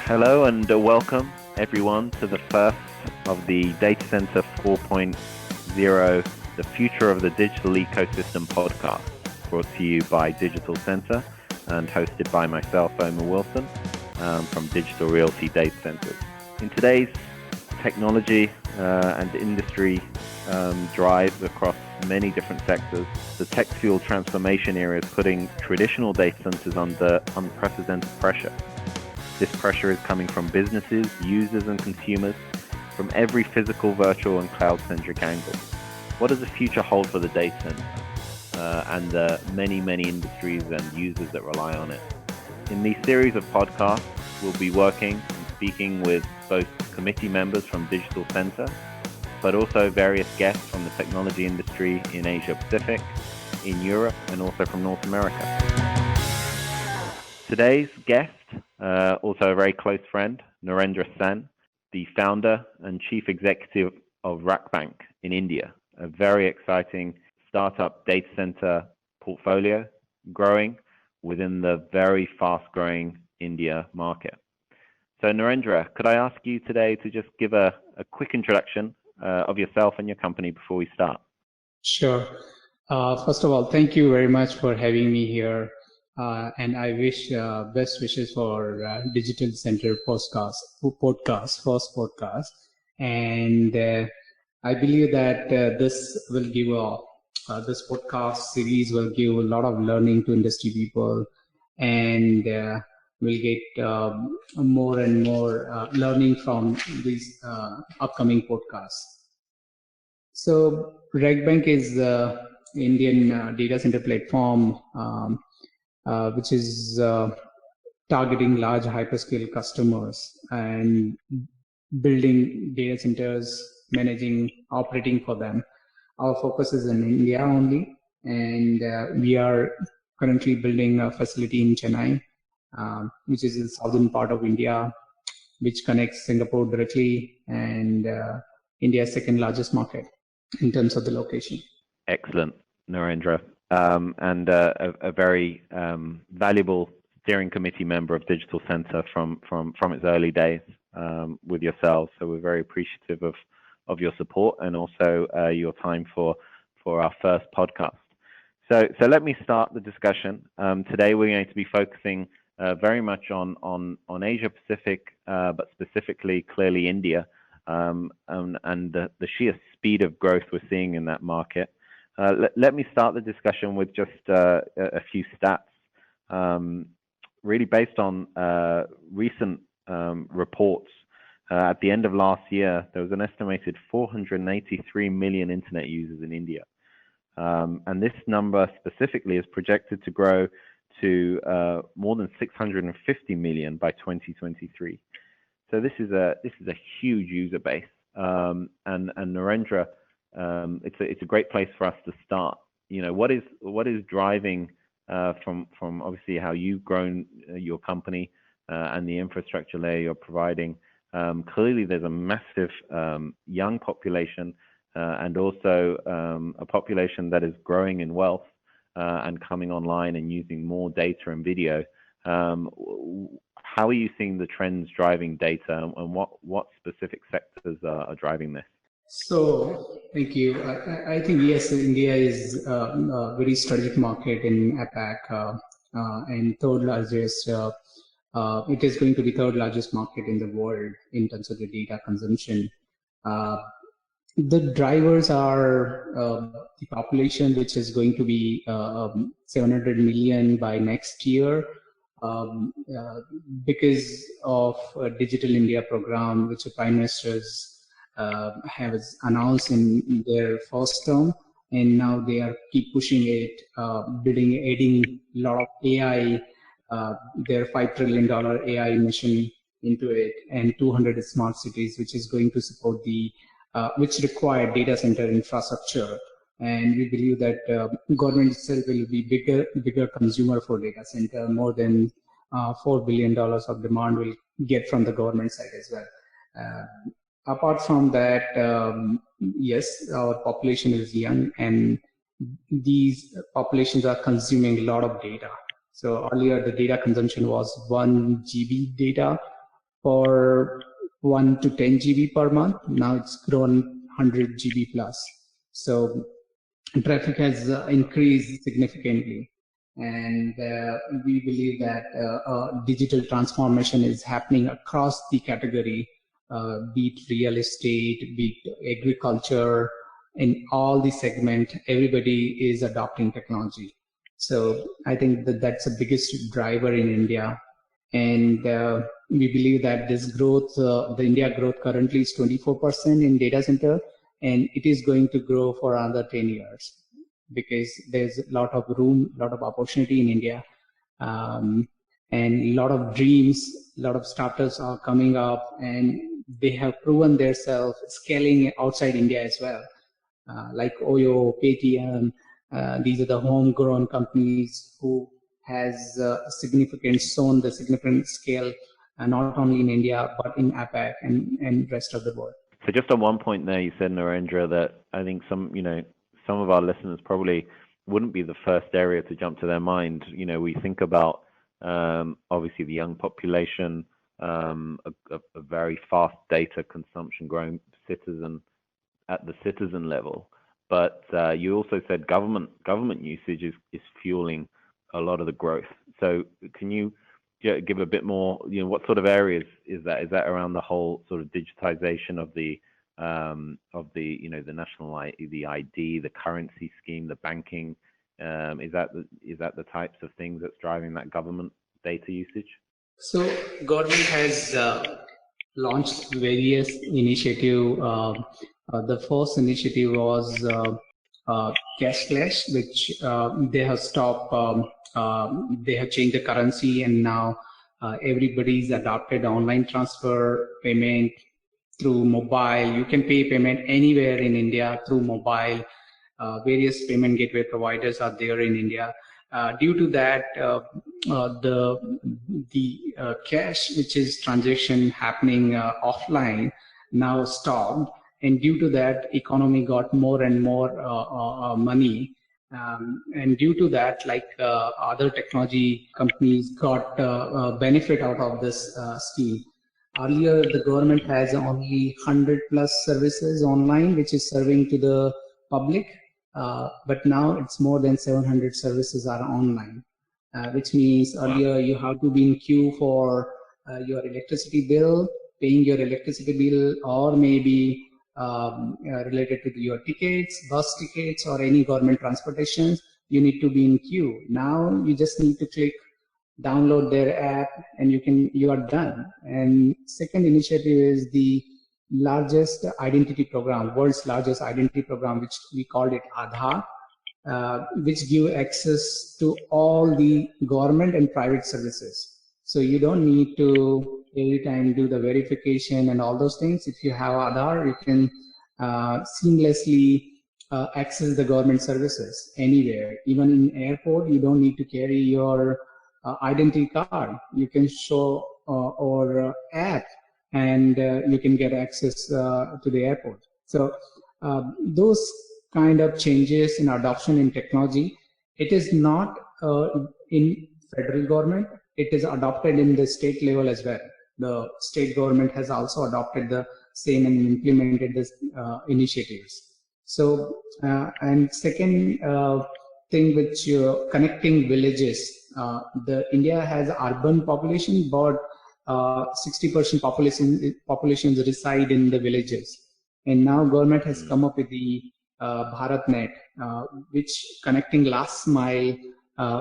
Hello and welcome everyone to the first of the Data Center 4.0, the Future of the Digital Ecosystem podcast, brought to you by DigitalCentre and hosted by myself, Omar Wilson, from Digital Realty Data Centers. In today's technology and industry drives across many different sectors, the tech-fueled transformation era is putting traditional data centers under unprecedented pressure. This pressure is coming from businesses, users, and consumers from every physical, virtual, and cloud-centric angle. What does the future hold for the data center and the many industries and users that rely on it? In these series of podcasts, we'll be working and speaking with both committee members from DigitalCentre, but also various guests from the technology industry in Asia Pacific, in Europe, and also from North America. Today's guest, also a very close friend, Narendra Sen, the founder and chief executive of Rakbank in India, a very exciting startup data center portfolio growing within the very fast-growing India market. So Narendra, could I ask you today to just give a quick introduction of yourself and your company before we start? Sure. First of all, thank you very much for having me here. And I wish best wishes for DigitalCentre first podcast. And I believe that this podcast series will give a lot of learning to industry people, and we'll get more and more learning from these upcoming podcasts. So Rakbank is the Indian data center platform which is targeting large hyperscale customers and building data centers, managing, operating for them. Our focus is in India only, and we are currently building a facility in Chennai, which is in the southern part of India, which connects Singapore directly, and India's second largest market in terms of the location. Excellent, Narendra. And a very valuable steering committee member of DigitalCentre from its early days with yourselves. So we're very appreciative of your support and also your time for our first podcast. So let me start the discussion. Today we're going to be focusing very much on Asia Pacific, but specifically clearly India, and the sheer speed of growth we're seeing in that market. Let me start the discussion with just a few stats, really based on recent reports. At the end of last year, there was an estimated 483 million internet users in India. And this number specifically is projected to grow to more than 650 million by 2023. So this is a huge user base. And Narendra, it's a great place for us to start. You know, what is driving from obviously how you've grown your company and the infrastructure layer you're providing. Clearly, there's a massive young population and also a population that is growing in wealth and coming online and using more data and video. How are you seeing the trends driving data, and what specific sectors are driving this? So, thank you. I think, yes, India is a very strategic market in APAC and third largest. It is going to be third largest market in the world in terms of the data consumption. The drivers are the population, which is going to be 700 million by next year, because of a Digital India program, which the Prime Minister's has announced in their first term, and now they are keep pushing it, adding a lot of AI, their $5 trillion AI mission into it, and 200 smart cities, which is going to support the which require data center infrastructure. And we believe that government itself will be bigger consumer for data center. More than $4 billion of demand will get from the government side as well. Apart from that, yes, our population is young, and these populations are consuming a lot of data. So earlier, the data consumption was 1 GB data. for 1 to 10 GB per month. Now it's grown 100 GB plus. So traffic has increased significantly. And we believe that digital transformation is happening across the category, be it real estate, be it agriculture, in all the segment, everybody is adopting technology. So I think that that's the biggest driver in India. And we believe that this growth, the India growth currently is 24% in data center, and it is going to grow for another 10 years because there's a lot of room, a lot of opportunity in India, and a lot of dreams, a lot of startups are coming up, and they have proven themselves scaling outside India as well. Like Oyo, Paytm, these are the homegrown companies who has shown the significant scale, not only in India, but in APAC and rest of the world. So just on one point there, you said, Narendra, that I think some of our listeners probably wouldn't be the first area to jump to their mind. We think about obviously the young population, a very fast data consumption growing citizen at the citizen level, but you also said government usage is fueling a lot of the growth. So can you give a bit more, what sort of areas is that? Is that around the whole sort of digitization of the the national the ID, the currency scheme, the banking? Is that the types of things that's driving that government data usage? So government has launched various initiatives. The first initiative was cashless, which they have stopped. They have changed the currency, and now everybody's adopted online transfer payment through mobile. You can pay payment anywhere in India through mobile. Various payment gateway providers are there in India. Due to that, the cash, which is transaction happening offline, now stopped, and due to that, economy got more and more money, and due to that, like other technology companies got benefit out of this scheme. Earlier, the government has only 100 plus services online, which is serving to the public. But now it's more than 700 services are online, which means earlier you have to be in queue for your electricity bill, paying your electricity bill, or maybe related to your tickets, bus tickets, or any government transportation. You need to be in queue. Now you just need to click download their app, and you are done. And second initiative is the largest identity program, world's largest identity program, which we called it Aadhaar, which give access to all the government and private services. So you don't need to every time do the verification and all those things. If you have Aadhaar, you can seamlessly access the government services anywhere. Even in airport, you don't need to carry your identity card. You can show or app, and you can get access to the airport. So those kind of changes in adoption in technology, it is not in federal government, it is adopted in the state level as well. The state government has also adopted the same and implemented this initiatives. So and second thing, which connecting villages. The India has urban population, but 60% populations reside in the villages. And now government has come up with the BharatNet, which connecting last mile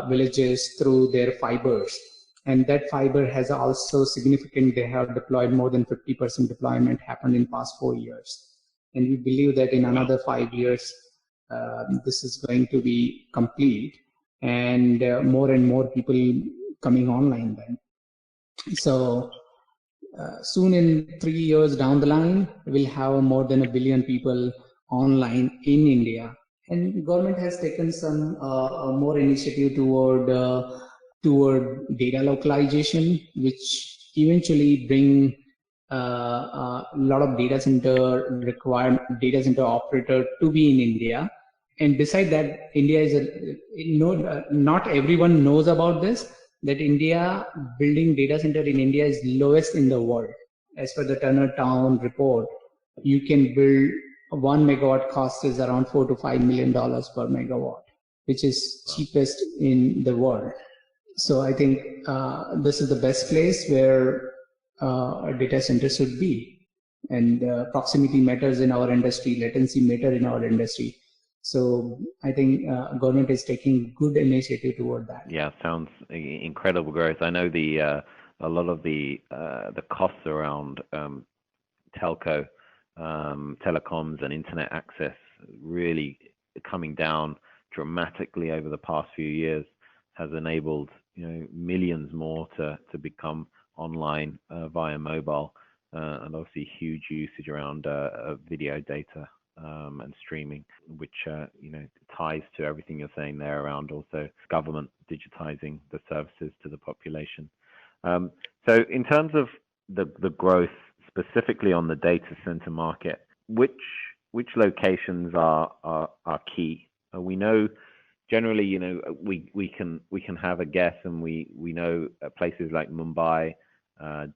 villages through their fibers. And that fiber has also significant, they have deployed more than 50% deployment happened in past 4 years. And we believe that in another 5 years, this is going to be complete, and more and more people coming online then. So soon, in 3 years down the line, we'll have more than 1 billion people online in India. And government has taken some more initiative toward data localization, which eventually bring a lot of data center operator to be in India. And beside that, India is not everyone knows about this, that India, building data center in India is lowest in the world. As per the Turner Town report, you can build 1 megawatt cost is around $4 to $5 million per megawatt, which is cheapest in the world. So I think this is the best place where a data center should be. And proximity matters in our industry, latency matter in our industry. So I think government is taking good initiative toward that. Yeah, sounds incredible growth. I know the a lot of the costs around telco, telecoms, and internet access really coming down dramatically over the past few years has enabled millions more to become online via mobile, and obviously huge usage around video data and streaming, which ties to everything you're saying there around also government digitizing the services to the population. So in terms of the growth specifically on the data center market, which locations are key? We know generally, we can have a guess, and we know places like Mumbai,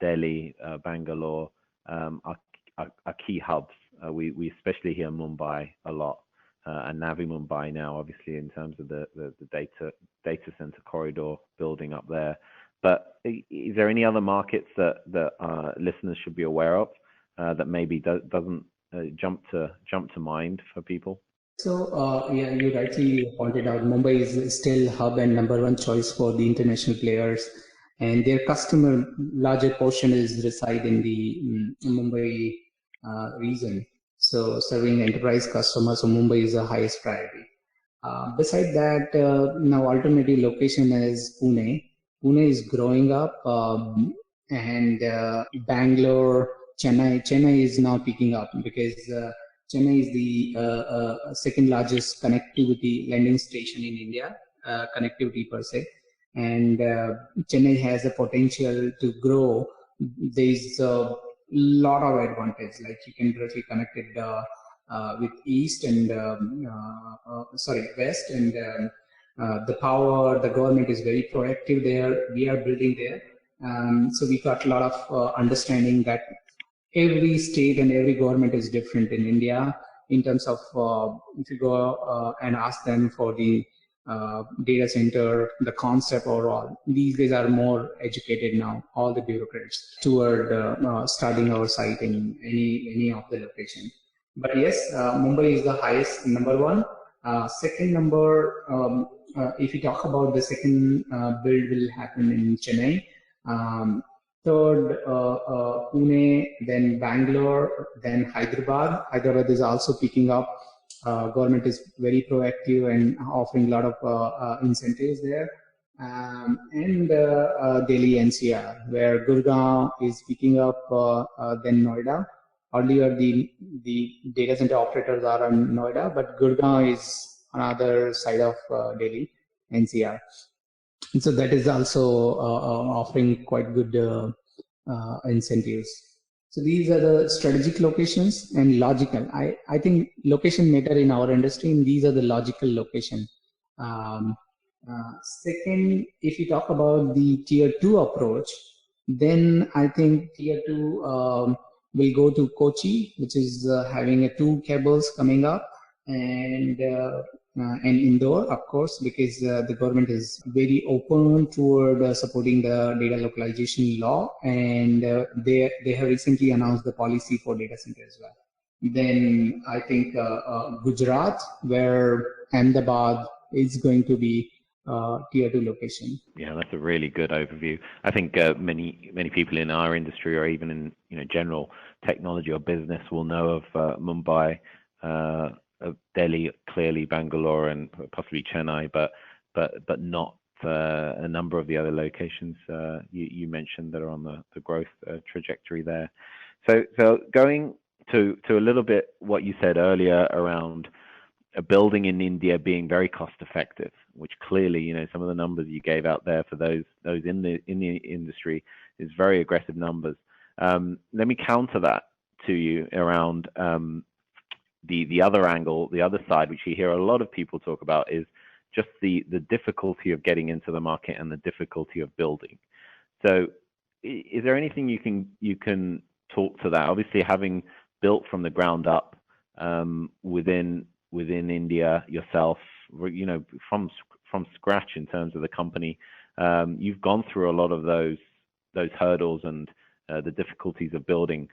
Delhi, Bangalore are key hubs. We especially hear Mumbai a lot, and Navi Mumbai now, obviously, in terms of the data center corridor building up there. But is there any other markets that listeners should be aware of that maybe doesn't jump to mind for people? So yeah, you rightly pointed out Mumbai is still hub and number one choice for the international players, and their customer larger portion is reside in the Mumbai region. So serving enterprise customers, so Mumbai is the highest priority. Beside that, now alternative location is Pune. Pune is growing up, and Bangalore, Chennai is now picking up because Chennai is the second largest connectivity landing station in India, connectivity per se, and Chennai has a potential to grow. There's a lot of advantage, like you can directly connect it with east and west, and the power, the government is very proactive there. We are building there, so we got a lot of understanding that every state and every government is different in India in terms of if you go and ask them for the data center, the concept overall. These guys are more educated now, all the bureaucrats, toward starting our site in any of the location. But yes, Mumbai is the highest, number one. Second number, if you talk about the second build will happen in Chennai. Third, Pune, then Bangalore, then Hyderabad. Hyderabad is also picking up. Government is very proactive and offering a lot of incentives there. And Delhi NCR, where Gurgaon is picking up, then Noida. Earlier, the data center operators are in Noida, but Gurgaon is another side of Delhi NCR. And so that is also offering quite good incentives. So these are the strategic locations and logical. I think location matter in our industry, and these are the logical location. Second, if you talk about the tier 2 approach, then I think tier 2 will go to Kochi, which is having 2 cables coming up, and Indore, of course, because the government is very open toward supporting the data localization law, and they have recently announced the policy for data center as well. Then I think Gujarat, where Ahmedabad is going to be tier 2 location. Yeah, that's a really good overview. I think many people in our industry, or even in general technology or business, will know of Mumbai, of Delhi, clearly Bangalore, and possibly Chennai, but not a number of the other locations you mentioned that are on the growth trajectory there. So going to a little bit what you said earlier around a building in India being very cost effective, which clearly, some of the numbers you gave out there for those in the industry is very aggressive numbers. Let me counter that to you around the other angle, the other side, which you hear a lot of people talk about, is just the difficulty of getting into the market and the difficulty of building. So is there anything you can talk to that? Obviously, having built from the ground up within India yourself, from scratch in terms of the company, you've gone through a lot of those hurdles and the difficulties of building.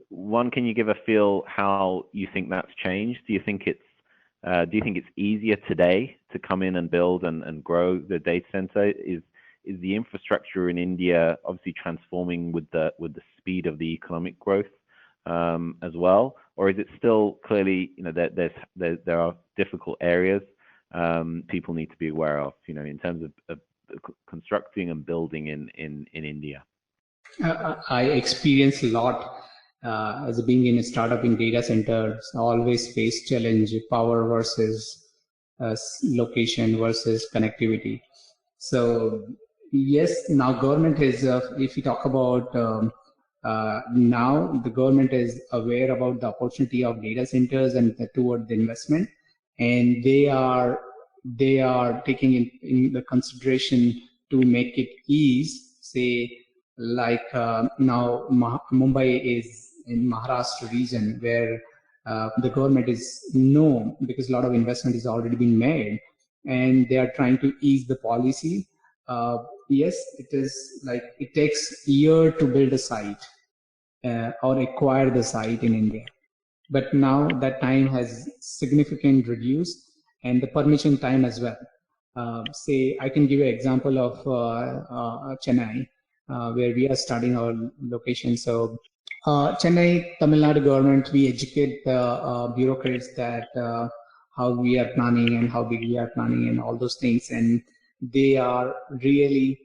One, can you give a feel how you think that's changed? Do you think it's easier today to come in and build and grow the data center? Is the infrastructure in India obviously transforming with the speed of the economic growth as well, or is it still clearly there are difficult areas people need to be aware of, in terms of constructing and building in India? I experience a lot as being in a startup in data centers. I always face challenge: power versus location versus connectivity. So yes, now government is, if we talk about now, the government is aware about the opportunity of data centers and toward the investment, and they are taking in the consideration to make it ease. Say like now Mumbai is in Maharashtra region where the government is known because a lot of investment is already being made, and they are trying to ease the policy. Yes, it is like it takes a year to build a site or acquire the site in India. But now that time has significantly reduced, and the permission time as well. Say, I can give you an example of Chennai, where we are starting our location. So Chennai, Tamil Nadu government, we educate the bureaucrats that how we are planning and how big we are planning and all those things. And they are really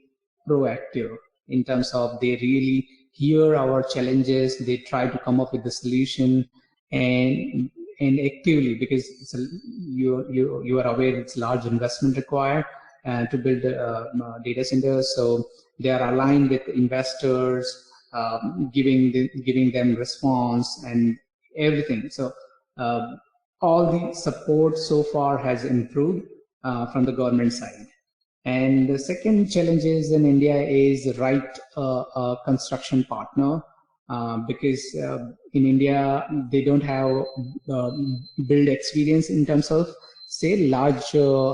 proactive in terms of they really hear our challenges. They try to come up with the solution and actively, because it's you are aware it's large investment required to build data centers. So they are aligned with investors, giving them response and everything. So all the support so far has improved from the government side. And the second challenge is in India is right construction partner, because in India they don't have build experience in terms of say large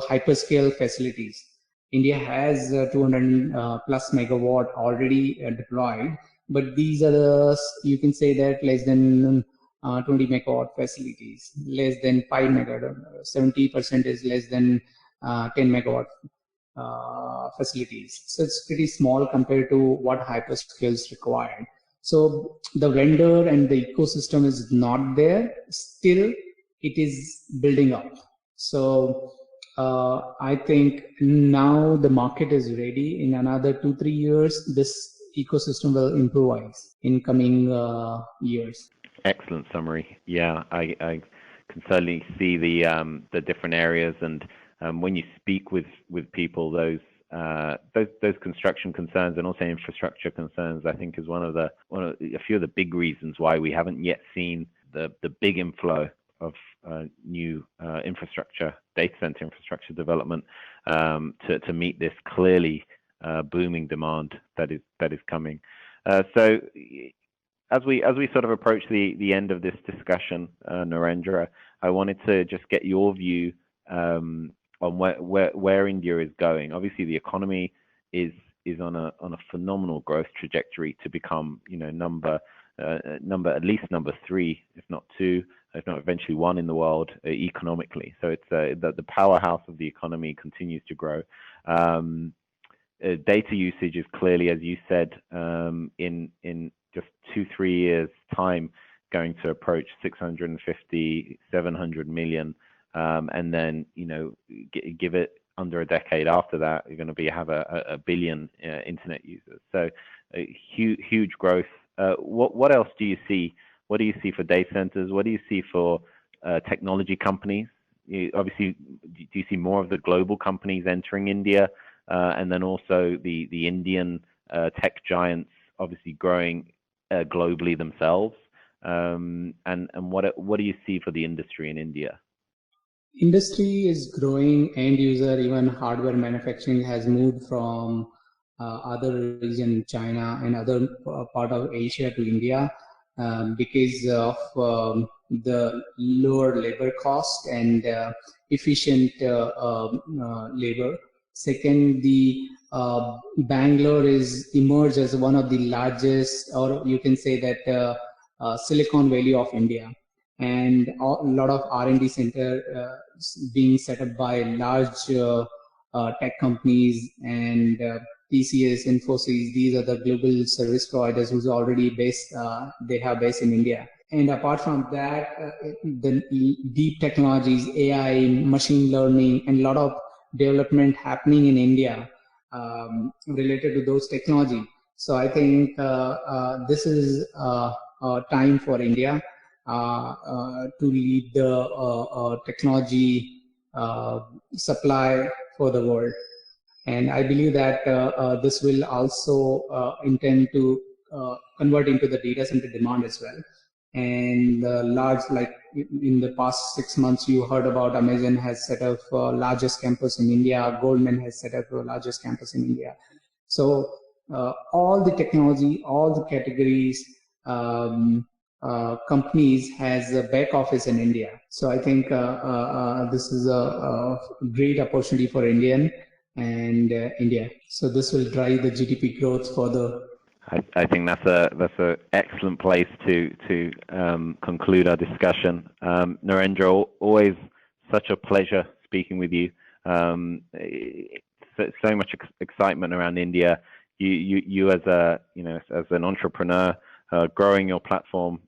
hyperscale facilities. India has 200 plus megawatt already deployed, but these are the, you can say that less than 20 megawatt facilities, less than 5 megawatt, 70% is less than 10 megawatt facilities. So it's pretty small compared to what hyperscales required. So the vendor and the ecosystem is not there. Still, it is building up. So I think now the market is ready. In another 2-3 years, this ecosystem will improvise in coming years. Excellent summary. Yeah, I can certainly see the different areas, and when you speak with people, those construction concerns and also infrastructure concerns, I think is one of a few of the big reasons why we haven't yet seen the big inflow of new infrastructure, data center infrastructure development to meet this clearly booming demand that is coming. So as we sort of approach the end of this discussion, Narendra, I wanted to just get your view on where India is going. Obviously, the economy is on a phenomenal growth trajectory to become, at least number 3, if not 2, if not eventually 1 in the world economically. So it's the powerhouse of the economy continues to grow. Data usage is clearly, as you said, in just 2-3 years time going to approach 650-700 million. And then, give it under a decade after that, you're going to have a billion internet users. So huge growth. What else do you see? What do you see for data centers? What do you see for technology companies? Obviously, do you see more of the global companies entering India, and then also the Indian tech giants obviously growing globally themselves? And what do you see for the industry in India? Industry is growing, end user, even hardware manufacturing has moved from other region, China and other part of Asia to India because of the lower labor cost and efficient labor. Second, the Bangalore is emerged as one of the largest, or you can say that Silicon Valley of India, and a lot of R&D center being set up by large tech companies and TCS, Infosys. These are the global service providers who's already based. They have base in India. And apart from that, the deep technologies, AI, machine learning, and a lot of development happening in India related to those technology. So I think this is time for India to lead the technology supply for the world. And I believe that this will also intend to convert into the data center demand as well. And large, like in the past 6 months, you heard about Amazon has set up largest campus in India. Goldman has set up the largest campus in India. So all the technology, all the categories, companies has a back office in India. So I think this is a great opportunity for India. So this will drive the GDP growth further. I think that's a excellent place to conclude our discussion. Narendra, always such a pleasure speaking with you. So much excitement around India. You as as an entrepreneur, growing your platform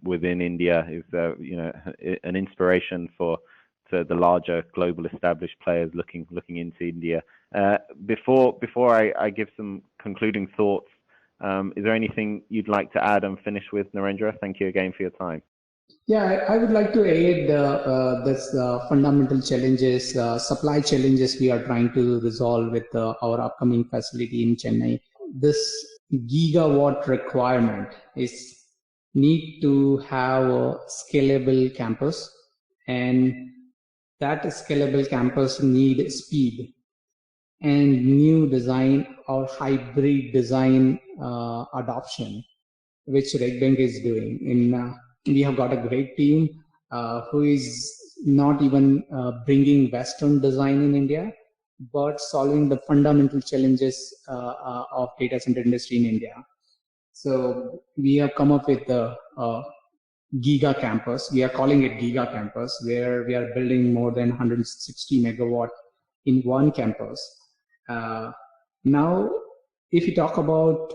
within India is an inspiration to the larger global established players looking into India. Before I give some concluding thoughts, is there anything you'd like to add and finish with, Narendra? Thank you again for your time. Yeah, I would like to add this fundamental challenges, supply challenges we are trying to resolve with our upcoming facility in Chennai. This gigawatt requirement is need to have a scalable campus, and that scalable campus need speed and new design or hybrid design adoption, which RegBank is doing. We have got a great team who is not even bringing Western design in India, but solving the fundamental challenges of data center industry in India. So we have come up with the Giga Campus. We are calling it Giga Campus, where we are building more than 160 megawatt in one campus. Now, if you talk about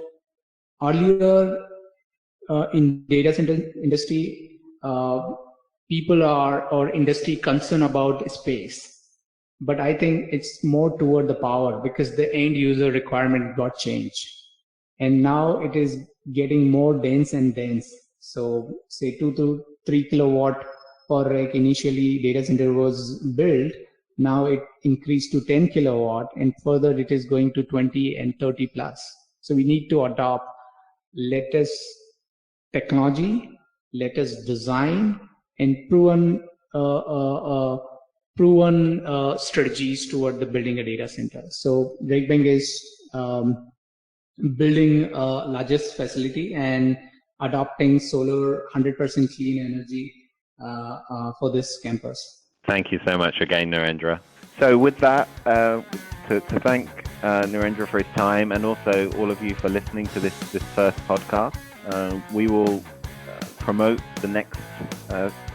earlier in data center industry, people or industry concerned about space. But I think it's more toward the power because the end user requirement got changed. And now it is getting more dense and dense. So say 2 to 3 kilowatt per rack initially data center was built. Now it increased to 10 kilowatt and further it is going to 20 and 30 plus. So we need to adopt latest technology, latest design, and proven strategies toward the building a data center. So RegBank is building a largest facility and adopting solar 100% clean energy for this campus. Thank you so much again, Narendra. So with that, to thank Narendra for his time and also all of you for listening to this first podcast. We will promote the next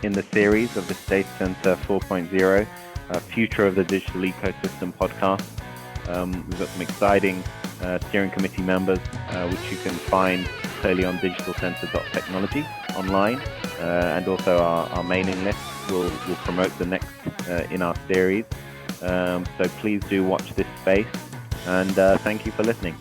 in the series of this Data Center 4.0, Future of the Digital Ecosystem podcast. We've got some exciting steering committee members, which you can find clearly on digitalcentre.technology online, and also our mailing list will promote the next in our series. So please do watch this space, and thank you for listening.